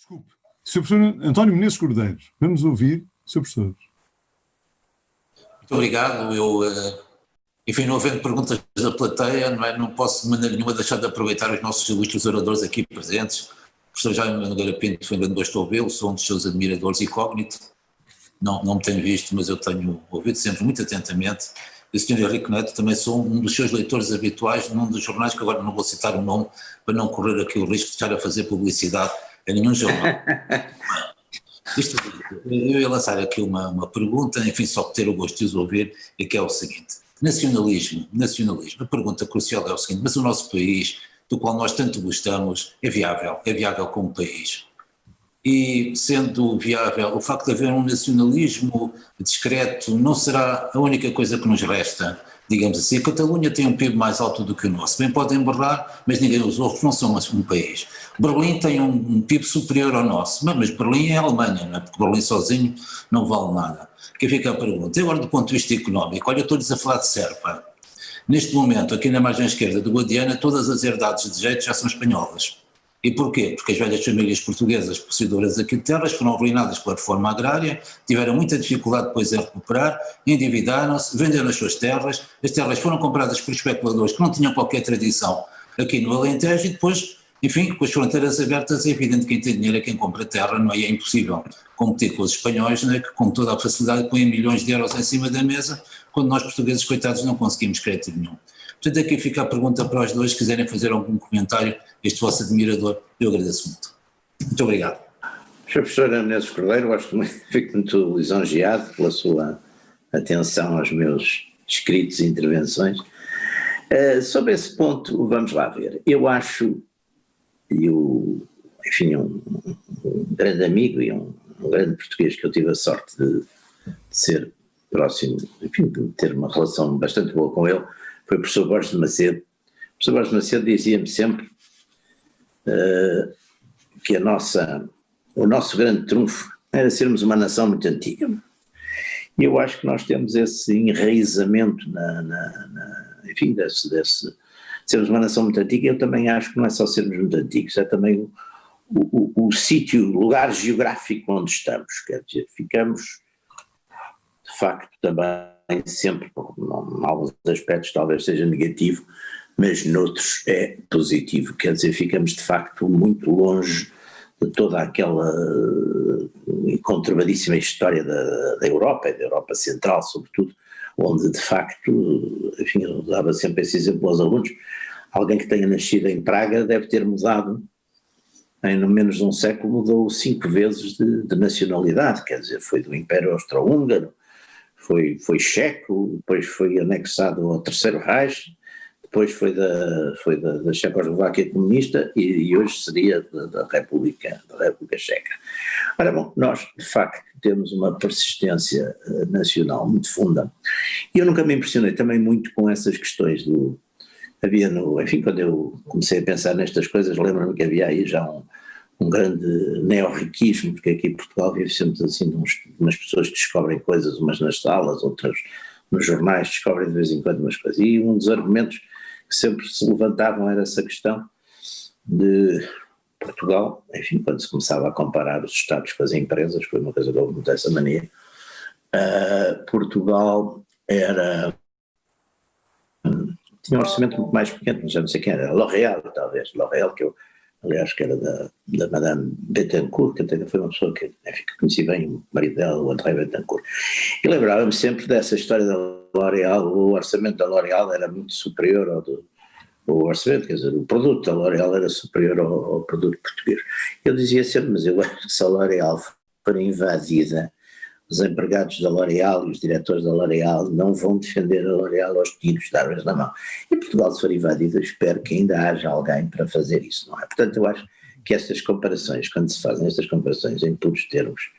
Desculpe. Sr. Professor António Menezes Cordeiro, vamos ouvir, Sr. Professor. Muito obrigado. Enfim, não havendo perguntas da plateia, não posso de maneira nenhuma deixar de aproveitar os nossos ilustres oradores aqui presentes. O professor Jaime Nogueira Pinto foi um grande gosto de ouvi-lo, sou um dos seus admiradores incógnito. Não me tenho visto, mas eu tenho ouvido sempre muito atentamente. E o Sr. Henrique Neto, também sou um dos seus leitores habituais num dos jornais, que agora não vou citar o nome, para não correr aqui o risco de estar a fazer publicidade a nenhum jornal. Eu ia lançar aqui uma pergunta, enfim, só para ter o gosto de os ouvir, e que é o seguinte: nacionalismo, a pergunta crucial é o seguinte: mas o nosso país, do qual nós tanto gostamos, é viável como país? E sendo viável, o facto de haver um nacionalismo discreto não será a única coisa que nos resta, digamos assim. A Catalunha tem um PIB mais alto do que o nosso, bem podem berrar, mas ninguém os ouve, não são um país. Berlim tem um PIB superior ao nosso, mas Berlim é a Alemanha, não é? Porque Berlim sozinho não vale nada. Aqui fica a pergunta. E agora, do ponto de vista económico, olha, eu estou-lhes a falar de Serpa. Neste momento, aqui na margem esquerda do Guadiana, todas as herdades de jeito já são espanholas. E porquê? Porque as velhas famílias portuguesas possuidoras aqui de terras foram arruinadas pela reforma agrária, tiveram muita dificuldade depois em recuperar, endividaram-se, venderam as suas terras, as terras foram compradas por especuladores que não tinham qualquer tradição aqui no Alentejo e depois, enfim, com as fronteiras abertas é evidente que quem tem dinheiro é quem compra terra, não é? E é impossível competir com os espanhóis, não é? Que com toda a facilidade põem milhões de euros em cima da mesa, quando nós portugueses coitados não conseguimos crédito nenhum. Portanto, aqui fica a pergunta para os dois, se quiserem fazer algum comentário, este vosso admirador, eu agradeço muito. Muito obrigado. Sr. Professor Menezes Cordeiro, fico muito lisonjeado pela sua atenção aos meus escritos e intervenções. Sobre esse ponto, vamos lá ver. Eu acho, enfim, um grande amigo e um grande português que eu tive a sorte de ser próximo, enfim, de ter uma relação bastante boa com ele, foi o professor Borges de Macedo. O professor Borges de Macedo dizia-me sempre que o nosso grande trunfo era sermos uma nação muito antiga. E eu acho que nós temos esse enraizamento enfim, sermos uma nação muito antiga. Eu também acho que não é só sermos muito antigos, é também o sítio, o lugar geográfico onde estamos. Quer dizer, ficamos, de facto, também sempre, em alguns aspectos talvez seja negativo, mas noutros é positivo, quer dizer, ficamos de facto muito longe de toda aquela conturbadíssima história da Europa e da Europa Central, sobretudo, onde de facto, enfim, eu dava sempre esse exemplo aos alunos, alguém que tenha nascido em Praga deve ter mudado, em no menos de um século, mudou 5 vezes de nacionalidade, quer dizer, foi do Império Austro-Húngaro, foi checo, depois foi anexado ao Terceiro Reich, depois foi da Checoslováquia comunista e hoje seria da República Checa. Ora bom, nós de facto temos uma persistência nacional muito funda e eu nunca me impressionei também muito com essas questões enfim, quando eu comecei a pensar nestas coisas, lembro-me que havia aí já um grande neorriquismo, porque aqui em Portugal vive sempre assim umas pessoas que descobrem coisas, umas nas salas, outras nos jornais, descobrem de vez em quando umas coisas. E um dos argumentos que sempre se levantavam era essa questão de Portugal, enfim, quando se começava a comparar os Estados com as empresas, foi uma coisa que houve muito essa mania, Portugal tinha um orçamento muito mais pequeno, já não sei quem era, L'Oréal talvez, L'Oréal que eu aliás que era da Madame Bettencourt, que até foi uma pessoa que, enfim, que conheci bem, o marido dela, o André Bettencourt, e lembrava-me sempre dessa história da L'Oréal. O orçamento da L'Oréal era muito superior ao orçamento, quer dizer, o produto da L'Oréal era superior ao produto português. Eu dizia sempre, mas eu acho que se a L'Oréal for invadida, os empregados da L'Oréal e os diretores da L'Oréal não vão defender a L'Oréal aos tiros de armas na mão. E Portugal, se for invadido, eu espero que ainda haja alguém para fazer isso, não é? Portanto, eu acho que estas comparações, quando se fazem estas comparações em puros termos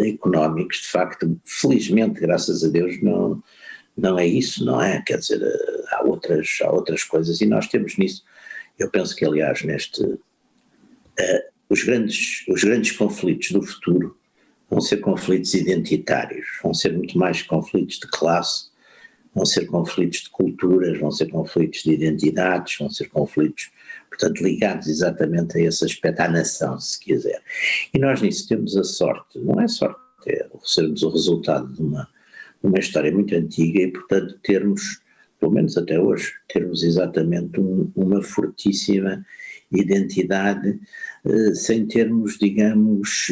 económicos, de facto, felizmente, graças a Deus, não é isso, não é? Quer dizer, há outras coisas e nós temos nisso, eu penso que aliás os grandes conflitos do futuro vão ser conflitos identitários, vão ser muito mais conflitos de classe vão ser conflitos de culturas, vão ser conflitos de identidades, vão ser conflitos, portanto, ligados exatamente a esse aspecto, à nação, se quiser. E nós nisso temos a sorte, não é sorte, é sermos o resultado de uma história muito antiga e, portanto, termos, pelo menos até hoje, termos exatamente uma fortíssima identidade, sem termos, digamos,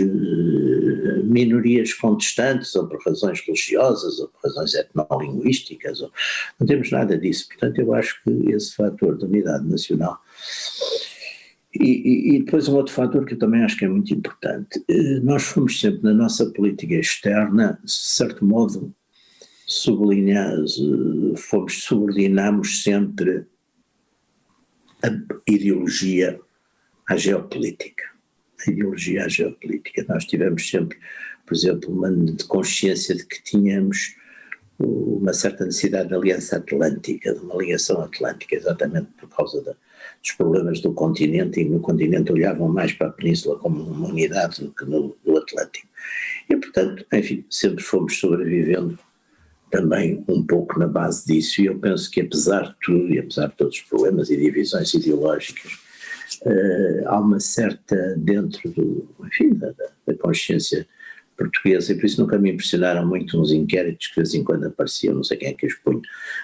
minorias contestantes, ou por razões religiosas, ou por razões etnolinguísticas, não temos nada disso. Portanto, eu acho que esse fator de unidade nacional. E depois um outro fator que eu também acho que é muito importante. Nós fomos sempre, na nossa política externa, de certo modo, subordinamos sempre a ideologia à geopolítica. A ideologia à geopolítica. Nós tivemos sempre, por exemplo, uma consciência de que tínhamos uma certa necessidade de aliança atlântica, de uma ligação atlântica, exatamente por causa dos problemas do continente, e no continente olhavam mais para a península como uma unidade do que no Atlântico. E, portanto, enfim, sempre fomos sobrevivendo também um pouco na base disso, e eu penso que apesar de tudo, e apesar de todos os problemas e divisões ideológicas, há uma certa, dentro da consciência portuguesa, e por isso nunca me impressionaram muito uns inquéritos que de vez em quando apareciam, não sei quem é que os punha,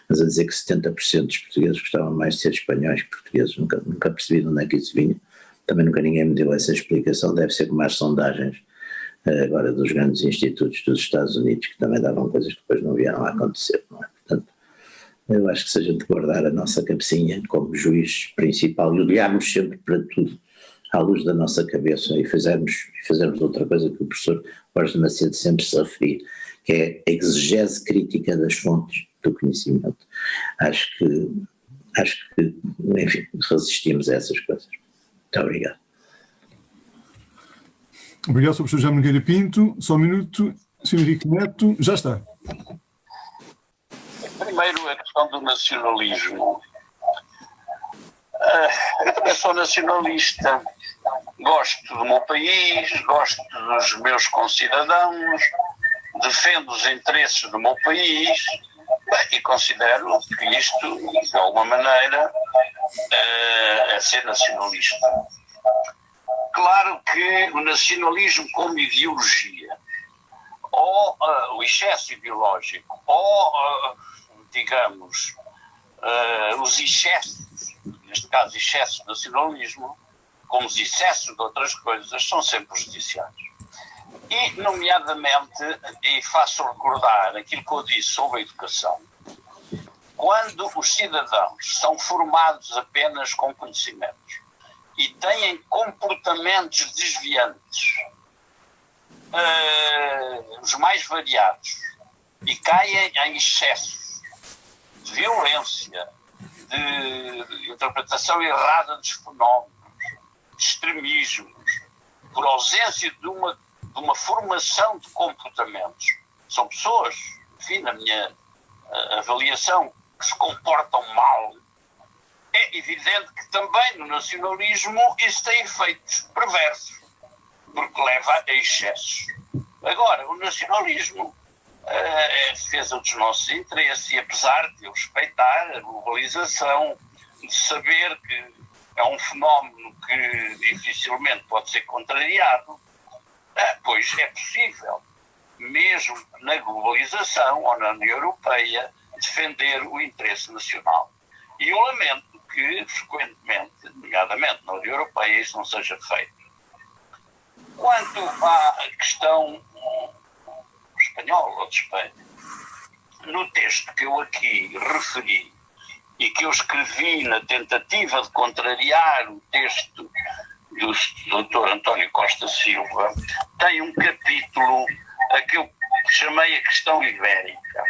mas a dizer que 70% dos portugueses gostavam mais de ser espanhóis que portugueses. Nunca percebi de onde é que isso vinha, também nunca ninguém me deu essa explicação. Deve ser como as sondagens agora dos grandes institutos dos Estados Unidos, que também davam coisas que depois não vieram a acontecer, não é? Portanto, eu acho que se a gente guardar a nossa cabecinha como juiz principal e olharmos sempre para tudo à luz da nossa cabeça e fazermos outra coisa que o professor Borges Macedo sempre se refere, que é a exegese crítica das fontes do conhecimento. Acho que, enfim, resistimos a essas coisas. Muito obrigado. Obrigado, Sr. Professor Jaime Nogueira Pinto. Só um minuto, Sr. Henrique Neto, já está. Primeiro, a questão do nacionalismo. Eu também sou nacionalista. Gosto do meu país, gosto dos meus concidadãos, defendo os interesses do meu país, e considero que isto, de alguma maneira, é ser nacionalista. Claro que o nacionalismo como ideologia, ou o excesso ideológico, ou, digamos, os excessos, neste caso excesso de nacionalismo, como os excessos de outras coisas, são sempre prejudiciais. E, nomeadamente, e faço recordar aquilo que eu disse sobre a educação, quando os cidadãos são formados apenas com conhecimentos e têm comportamentos desviantes, os mais variados, e caem em excessos de violência, de interpretação errada dos fenómenos, de extremismos, por ausência de uma formação de comportamentos. São pessoas, enfim, na minha avaliação, que se comportam mal. É evidente que também no nacionalismo isso tem efeitos perversos, porque leva a excessos. Agora, o nacionalismo é a defesa dos nossos interesses, e apesar de eu respeitar a globalização, de saber que é um fenómeno que dificilmente pode ser contrariado, pois é possível, mesmo na globalização ou na União Europeia, defender o interesse nacional. E eu lamento que, frequentemente, nomeadamente na União Europeia, isso não seja feito. Quanto à questão espanhola ou de Espanha, no texto que eu aqui referi e que eu escrevi na tentativa de contrariar o texto do Dr. António Costa Silva, tem um capítulo a que eu chamei a questão ibérica.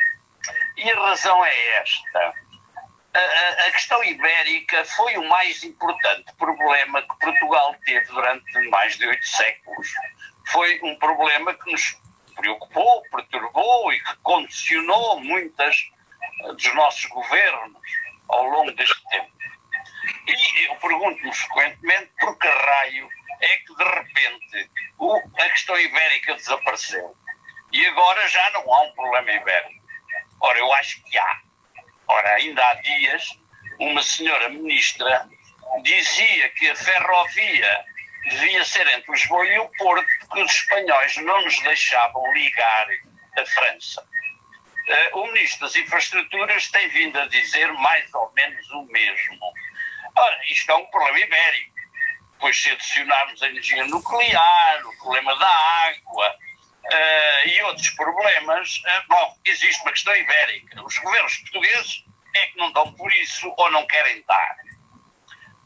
E a razão é esta. A questão ibérica foi o mais importante problema que Portugal teve durante mais de 8 séculos. Foi um problema que nos preocupou, perturbou e que condicionou muitas dos nossos governos ao longo deste tempo. E eu pergunto-me frequentemente por que raio é que de repente a questão ibérica desapareceu e agora já não há um problema ibérico. Ora, eu acho que há. Ora, ainda há dias, uma senhora ministra dizia que a ferrovia devia ser entre Lisboa e o Porto, porque os espanhóis não nos deixavam ligar a França. O Ministro das Infraestruturas tem vindo a dizer mais ou menos o mesmo. Ora, isto é um problema ibérico, pois se adicionarmos a energia nuclear, o problema da água e outros problemas, bom, existe uma questão ibérica. Os governos portugueses é que não dão por isso ou não querem dar.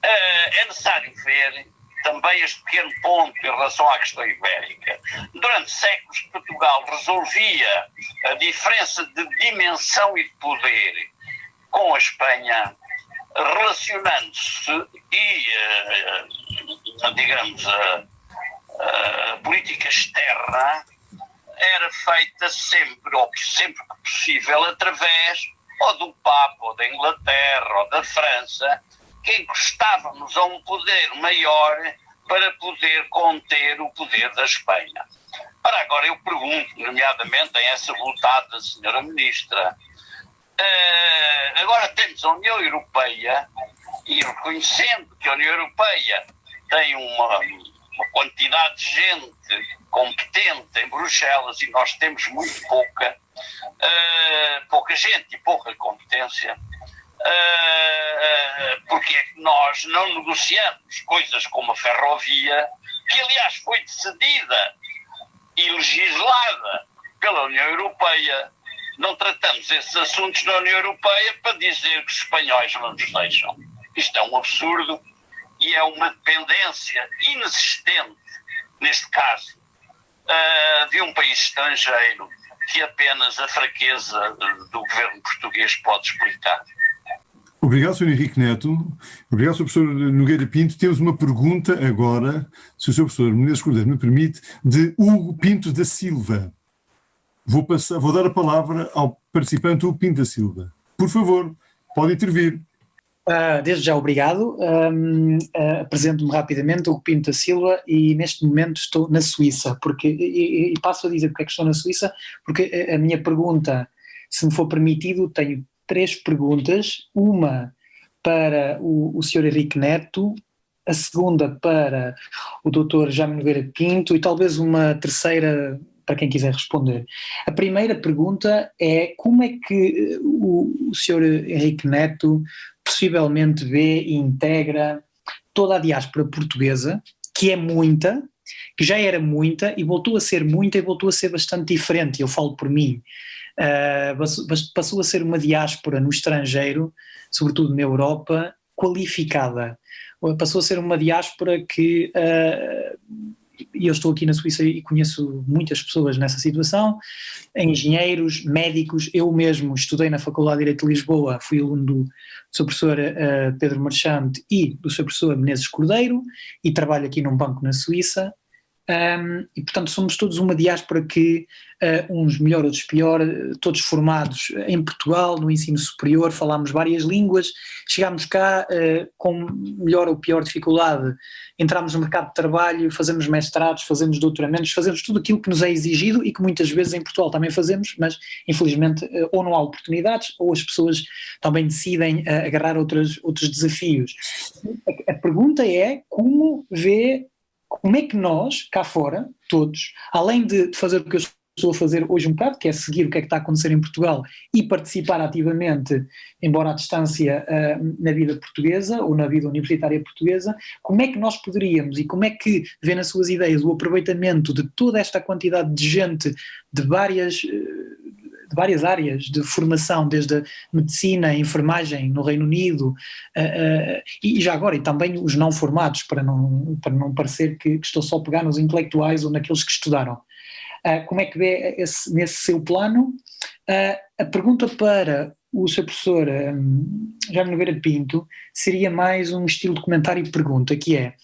É necessário ver também este pequeno ponto em relação à questão ibérica. Durante séculos, Portugal resolvia a diferença de dimensão e de poder com a Espanha, relacionando-se e, digamos, a política externa era feita sempre, ou sempre que possível, através ou do Papa, ou da Inglaterra, ou da França, que encostávamos a um poder maior para poder conter o poder da Espanha. Ora, agora eu pergunto, nomeadamente a essa votada senhora Ministra, agora temos a União Europeia, e reconhecendo que a União Europeia tem uma quantidade de gente competente em Bruxelas e nós temos muito pouca gente e pouca competência, porque é que nós não negociamos coisas como a ferrovia, que aliás foi decidida e legislada pela União Europeia. Não tratamos esses assuntos na União Europeia para dizer que os espanhóis não nos deixam. Isto é um absurdo e é uma dependência inexistente, neste caso, de um país estrangeiro que apenas a fraqueza do governo português pode explicar. Obrigado, Sr. Henrique Neto. Obrigado, Sr. Professor Nogueira Pinto. Temos uma pergunta agora, se o Sr. Professor Menezes Cordeiro me permite, de Hugo Pinto da Silva. Vou dar a palavra ao participante Hugo Pinto da Silva. Por favor, pode intervir. Desde já, obrigado. Apresento-me rapidamente, Hugo Pinto da Silva, e neste momento estou na Suíça, e passo a dizer porque é que estou na Suíça, porque a minha pergunta, se me for permitido, tenho 3 perguntas, uma para o Sr. Henrique Neto, a segunda para o Dr. Jaime Nogueira Pinto e talvez uma terceira para quem quiser responder. A primeira pergunta é como é que o Sr. Henrique Neto possivelmente vê e integra toda a diáspora portuguesa, que é muita, que já era muita e voltou a ser muita e voltou a ser bastante diferente, eu falo por mim. Passou a ser uma diáspora no estrangeiro, sobretudo na Europa, qualificada. Passou a ser uma diáspora que, e eu estou aqui na Suíça e conheço muitas pessoas nessa situação, engenheiros, médicos, eu mesmo estudei na Faculdade de Direito de Lisboa, fui aluno do Sr. Professor Pedro Marchante e do Sr. Professor Menezes Cordeiro e trabalho aqui num banco na Suíça. E portanto somos todos uma diáspora que, uns melhor, outros pior, todos formados em Portugal, no ensino superior, falámos várias línguas, chegámos cá com melhor ou pior dificuldade, entramos no mercado de trabalho, fazemos mestrados, fazemos doutoramentos, fazemos tudo aquilo que nos é exigido e que muitas vezes em Portugal também fazemos, mas infelizmente ou não há oportunidades ou as pessoas também decidem agarrar outros desafios. A pergunta é como é que nós, cá fora, todos, além de fazer o que eu estou a fazer hoje um bocado, que é seguir o que é que está a acontecer em Portugal e participar ativamente, embora à distância, na vida portuguesa ou na vida universitária portuguesa, como é que nós poderíamos e como é que vê nas suas ideias o aproveitamento de toda esta quantidade de gente de várias áreas de formação, desde a medicina, a enfermagem no Reino Unido, e já agora, e também os não formados, para não parecer que estou só a pegar nos intelectuais ou naqueles que estudaram. Como é que vê nesse seu plano? A pergunta para o Sr. Professor Jaime Nogueira Pinto seria mais um estilo de comentário e pergunta, que é,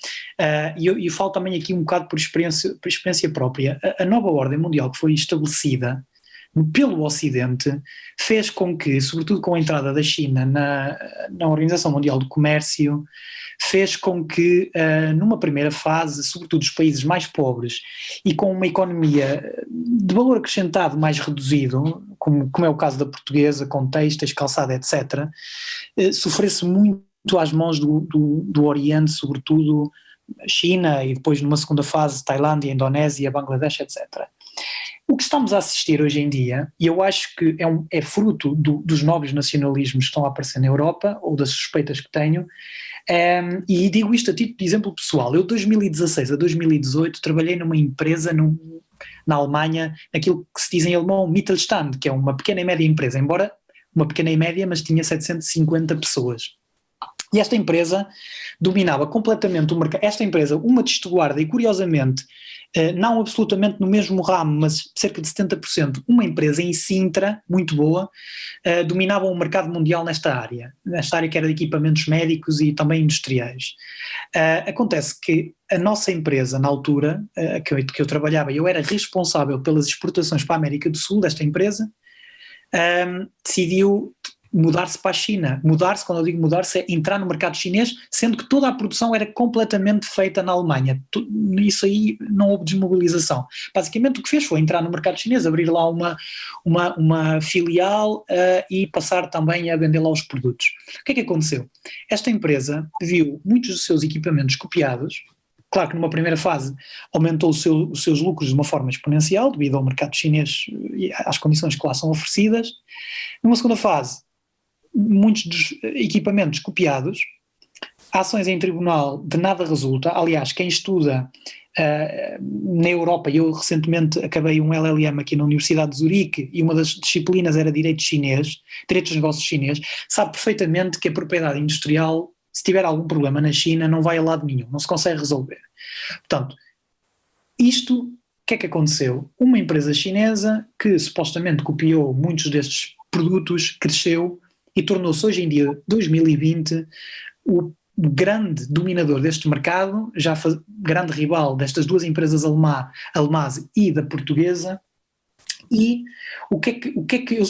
e eu falo também aqui um bocado por experiência própria, a nova ordem mundial que foi estabelecida pelo Ocidente fez com que, sobretudo com a entrada da China na Organização Mundial do Comércio, fez com que, numa primeira fase, sobretudo os países mais pobres e com uma economia de valor acrescentado mais reduzido, como é o caso da portuguesa, com têxteis, calçada, etc., sofresse muito às mãos do Oriente, sobretudo China e depois numa segunda fase Tailândia, Indonésia, Bangladesh, etc. O que estamos a assistir hoje em dia, e eu acho que é fruto dos novos nacionalismos que estão a aparecer na Europa, ou das suspeitas que tenho, e digo isto a título de exemplo pessoal. Eu de 2016 a 2018 trabalhei numa empresa na Alemanha, naquilo que se diz em alemão Mittelstand, que é uma pequena e média empresa, embora uma pequena e média, mas tinha 750 pessoas. E esta empresa dominava completamente o mercado. Esta empresa, uma de Estuarda, e curiosamente, não absolutamente no mesmo ramo, mas cerca de 70%, uma empresa em Sintra, muito boa, dominava o mercado mundial nesta área que era de equipamentos médicos e também industriais. Acontece que a nossa empresa, na altura que eu trabalhava, eu era responsável pelas exportações para a América do Sul desta empresa, decidiu mudar-se para a China. Mudar-se, quando eu digo mudar-se, é entrar no mercado chinês, sendo que toda a produção era completamente feita na Alemanha. Isso aí não houve desmobilização. Basicamente o que fez foi entrar no mercado chinês, abrir lá uma filial e passar também a vender lá os produtos. O que é que aconteceu? Esta empresa viu muitos dos seus equipamentos copiados. Claro que numa primeira fase aumentou os seus lucros de uma forma exponencial, devido ao mercado chinês e às condições que lá são oferecidas. Numa segunda fase, muitos dos equipamentos copiados, ações em tribunal de nada resulta. Aliás, quem estuda na Europa, eu recentemente acabei um LLM aqui na Universidade de Zurique e uma das disciplinas era Direito Chinês, Direito dos Negócios Chinês, sabe perfeitamente que a propriedade industrial, se tiver algum problema na China, não vai a lado nenhum, não se consegue resolver. Portanto, isto, o que é que aconteceu? Uma empresa chinesa que supostamente copiou muitos destes produtos, cresceu e tornou-se hoje em dia, 2020, o grande dominador deste mercado, grande rival destas duas empresas alemãs e da portuguesa. E o que é que eu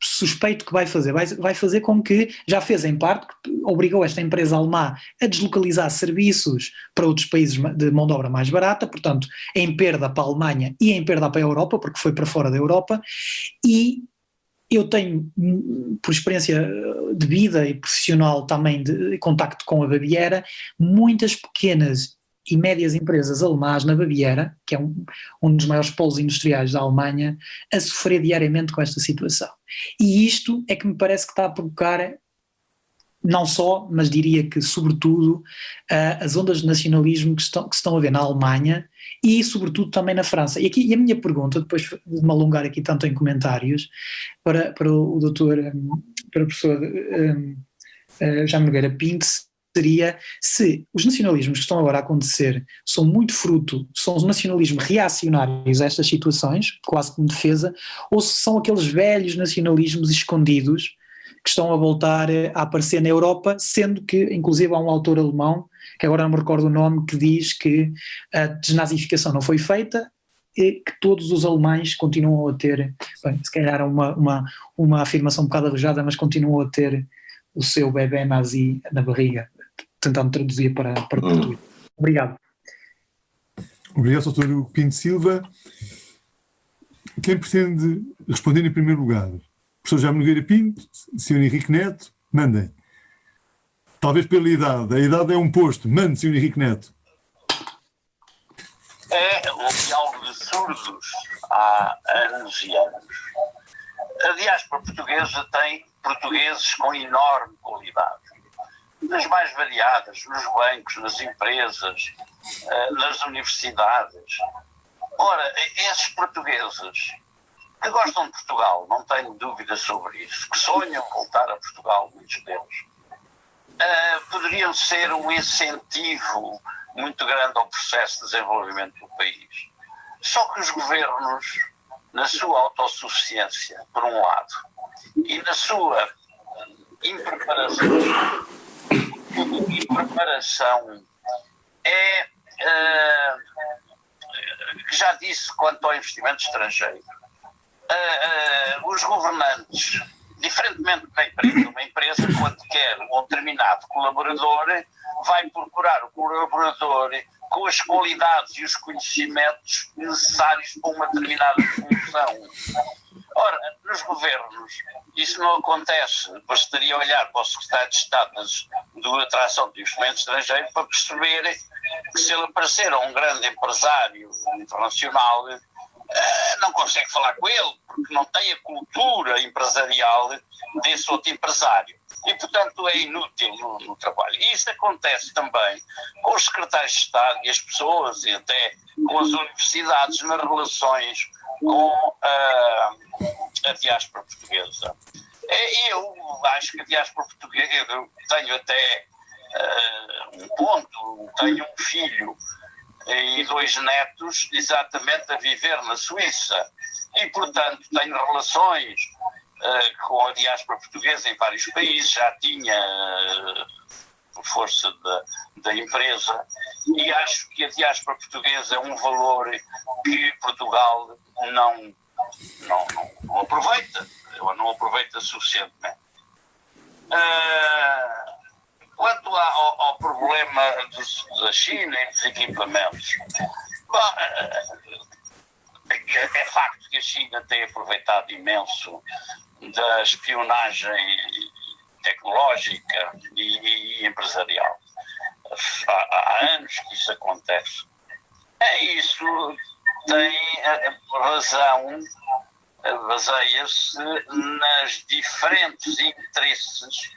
suspeito que vai fazer? Vai fazer com que, já fez em parte, obrigou esta empresa alemã a deslocalizar serviços para outros países de mão de obra mais barata, portanto, em perda para a Alemanha e em perda para a Europa, porque foi para fora da Europa. E eu tenho, por experiência de vida e profissional também de contacto com a Baviera, muitas pequenas e médias empresas alemãs na Baviera, que é um dos maiores polos industriais da Alemanha, a sofrer diariamente com esta situação. E isto é que me parece que está a provocar, não só, mas diria que sobretudo, as ondas de nacionalismo que se estão a ver na Alemanha e sobretudo também na França. E a minha pergunta, depois de me alongar aqui tanto em comentários, para o doutor, para o professor Jaime Nogueira Pinto, seria se os nacionalismos que estão agora a acontecer são muito são os nacionalismos reacionários a estas situações, quase como defesa, ou se são aqueles velhos nacionalismos escondidos que estão a voltar a aparecer na Europa, sendo que, inclusive, há um autor alemão, que agora não me recordo o nome, que diz que a desnazificação não foi feita e que todos os alemães continuam a ter, bem, se calhar uma afirmação um bocado arrojada, mas continuam a ter o seu bebé nazi na barriga, tentando traduzir para português. Obrigado. Obrigado, Dr. Pinto Silva. Quem pretende responder em primeiro lugar? Professor Jaime Nogueira Pinto, Sr. Henrique Neto, mandem. Talvez pela idade. A idade é um posto. Mande, Sr. Henrique Neto. É um diálogo de surdos há anos e anos. A diáspora portuguesa tem portugueses com enorme qualidade. Nas mais variadas, nos bancos, nas empresas, nas universidades. Ora, esses portugueses que gostam de Portugal, não tenho dúvida sobre isso, que sonham voltar a Portugal, muitos deles, poderiam ser um incentivo muito grande ao processo de desenvolvimento do país. Só que os governos, na sua autossuficiência, por um lado, e na sua impreparação que já disse quanto ao investimento estrangeiro, os governantes, diferentemente da empresa, uma empresa quando quer um determinado colaborador, vai procurar o colaborador com as qualidades e os conhecimentos necessários para uma determinada função. Ora, nos governos isso não acontece. Bastaria olhar para o secretário de Estado da Atração de Investimento Estrangeiro para perceber que se ele aparecer a um grande empresário internacional, não consegue falar com ele, porque não tem a cultura empresarial desse outro empresário. E, portanto, é inútil no trabalho. E isso acontece também com os secretários de Estado e as pessoas, e até com as universidades, nas relações com a diáspora portuguesa. Eu acho que a diáspora portuguesa, eu tenho até um ponto, tenho um filho e 2 netos exatamente a viver na Suíça e, portanto, tenho relações com a diáspora portuguesa em vários países, já tinha por força da empresa, e acho que a diáspora portuguesa é um valor que Portugal não aproveita, ou não aproveita suficientemente. Quanto ao problema da China e dos equipamentos, bom, é facto que a China tem aproveitado imenso da espionagem tecnológica e empresarial. Há anos que isso acontece. Isso tem razão, baseia-se nas diferentes interesses,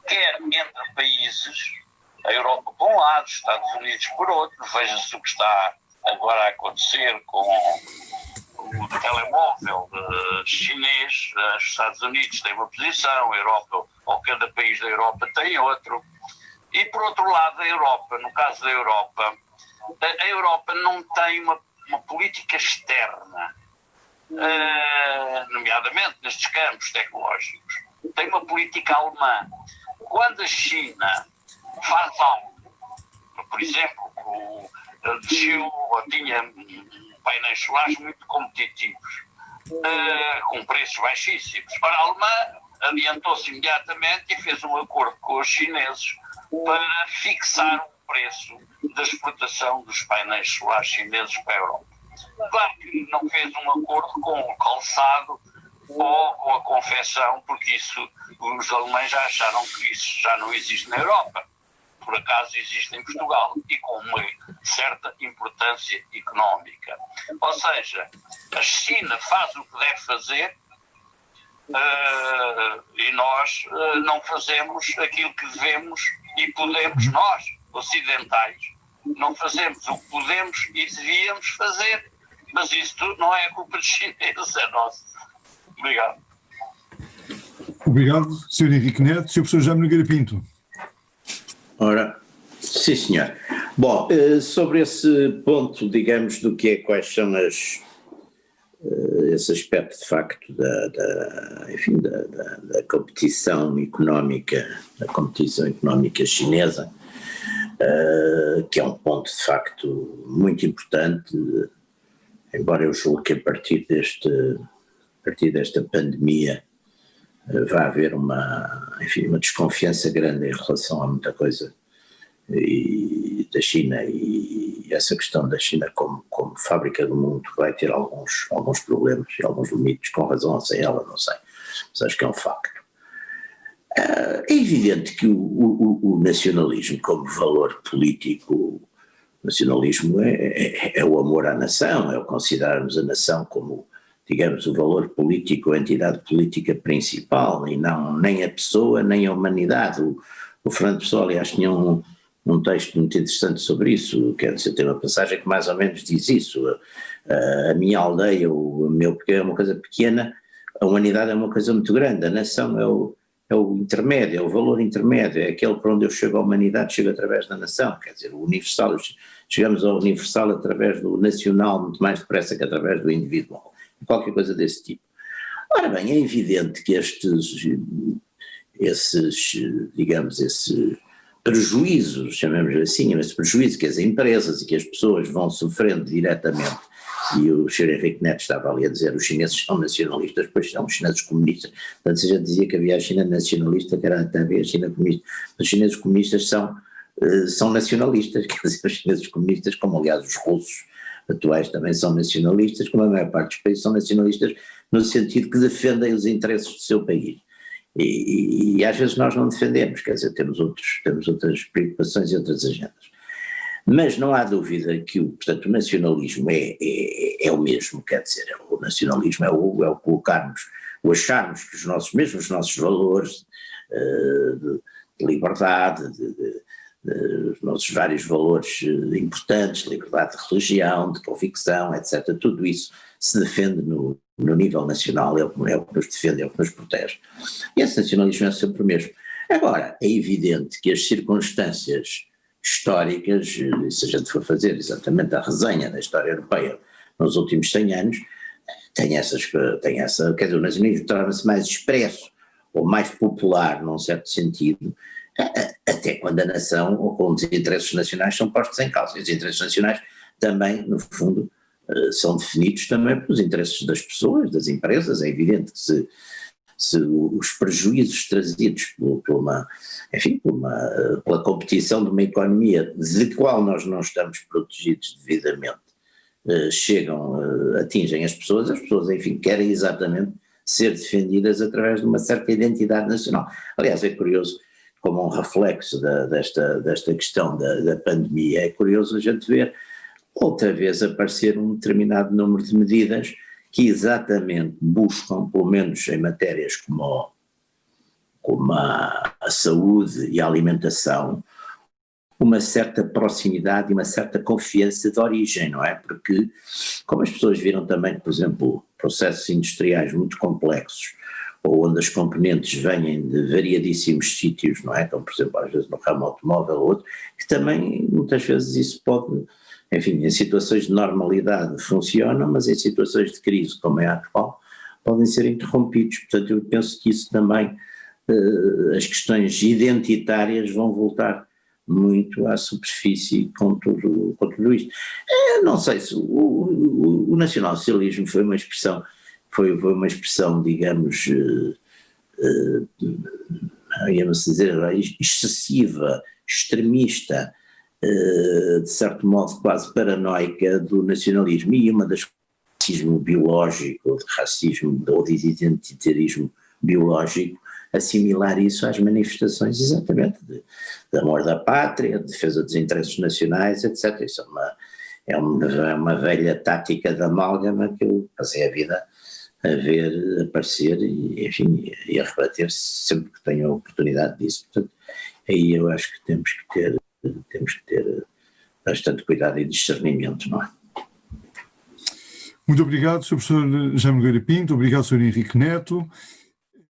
quer entre países, a Europa por um lado, os Estados Unidos por outro. Veja-se o que está agora a acontecer com o telemóvel chinês. Os Estados Unidos têm uma posição, a Europa, ou cada país da Europa tem outro. E por outro lado, a Europa, no caso da Europa, a Europa não tem uma política externa, nomeadamente nestes campos tecnológicos. Tem uma política alemã. Quando a China faz algo, por exemplo, tinha painéis solares muito competitivos, com preços baixíssimos. Ora, a Alemanha adiantou-se imediatamente e fez um acordo com os chineses para fixar o preço da exportação dos painéis solares chineses para a Europa. Claro que não fez um acordo com o calçado ou com a confecção, porque isso os alemães já acharam que isso já não existe na Europa. Por acaso existe em Portugal e com uma certa importância económica. Ou seja, a China faz o que deve fazer e nós não fazemos aquilo que devemos e podemos, nós, ocidentais, não fazemos o que podemos e devíamos fazer. Mas isso não é culpa dos chineses, é nosso. Obrigado. Obrigado, Sr. Henrique Neto. Sr. Professor Jaime Nogueira Pinto. Ora, sim senhor. Bom, sobre esse ponto, digamos, do que é, quais são esse aspecto de facto da competição económica, chinesa, que é um ponto de facto muito importante, embora eu julgue que a partir desta pandemia vai haver uma desconfiança grande em relação a muita coisa da China, e essa questão da China como fábrica do mundo vai ter alguns problemas e alguns limites, com razão ou sem ela, não sei, mas acho que é um facto. É evidente que o nacionalismo como valor político, o nacionalismo é o amor à nação, é o considerarmos a nação como, digamos, o valor político, a entidade política principal, e não nem a pessoa nem a humanidade. O Fernando Pessoa, aliás, tinha um texto muito interessante sobre isso, quer dizer, tem uma passagem que mais ou menos diz isso: a minha aldeia, o meu pequeno é uma coisa pequena, a humanidade é uma coisa muito grande, a nação é o intermédio, é o valor intermédio, é aquele para onde eu chego à humanidade, chego através da nação, quer dizer, o universal, chegamos ao universal através do nacional muito mais depressa que através do individual, qualquer coisa desse tipo. Ora bem, é evidente que esses prejuízos, chamemos assim, esse prejuízo que as empresas e que as pessoas vão sofrendo diretamente, e o Sr. Henrique Neto estava ali a dizer, os chineses são nacionalistas, pois são os chineses comunistas, portanto se a gente dizia que havia a China nacionalista, que era também a China comunista, os chineses comunistas são nacionalistas, quer dizer, os chineses comunistas, como aliás os russos atuais também são nacionalistas, como a maior parte dos países são nacionalistas, no sentido que defendem os interesses do seu país. E às vezes nós não defendemos, quer dizer, temos outras preocupações e outras agendas. Mas não há dúvida que portanto, o nacionalismo é o mesmo, quer dizer, o nacionalismo é o colocarmos, o acharmos que os nossos valores de liberdade, os nossos vários valores importantes, liberdade de religião, de convicção, etc., tudo isso se defende no nível nacional, é o que nos defende, é o que nos protege. E esse nacionalismo é sempre o mesmo. Agora, é evidente que as circunstâncias históricas, se a gente for fazer exatamente a resenha da história europeia nos últimos 100 anos, quer dizer, o nacionalismo torna-se mais expresso ou mais popular num certo sentido, até quando a nação ou quando os interesses nacionais são postos em causa. E os interesses nacionais também, no fundo, são definidos também pelos interesses das pessoas, das empresas. É evidente que se os prejuízos trazidos pela competição de uma economia de qual nós não estamos protegidos devidamente atingem as pessoas, enfim, querem exatamente ser defendidas através de uma certa identidade nacional. Aliás, é curioso, como um reflexo desta questão da pandemia, é curioso a gente ver outra vez aparecer um determinado número de medidas que exatamente buscam, pelo menos em matérias como a saúde e a alimentação, uma certa proximidade e uma certa confiança de origem, não é? Porque, como as pessoas viram também, por exemplo, processos industriais muito complexos, ou onde as componentes vêm de variadíssimos sítios, não é? Como, por exemplo, às vezes no ramo automóvel ou outro, que também muitas vezes isso pode, enfim, em situações de normalidade funcionam, mas em situações de crise como é a atual, podem ser interrompidos. Portanto, eu penso que isso também, as questões identitárias vão voltar muito à superfície com tudo isto. Não sei se o nacionalsocialismo foi uma expressão, digamos, íamos dizer, excessiva, extremista, de certo modo quase paranoica do nacionalismo, e uma das racismo biológico, de racismo ou de identitarismo biológico, assimilar isso às manifestações exatamente de amor da pátria, de defesa dos interesses nacionais, etc. Isso é uma velha tática de amálgama que eu passei a vida a ver aparecer e, enfim, e a rebater-se sempre que tenho a oportunidade disso. Portanto, aí eu acho que temos que ter bastante cuidado e discernimento, não é? Muito obrigado, Sr. Professor Jaime Nogueira Pinto, obrigado, Sr. Henrique Neto.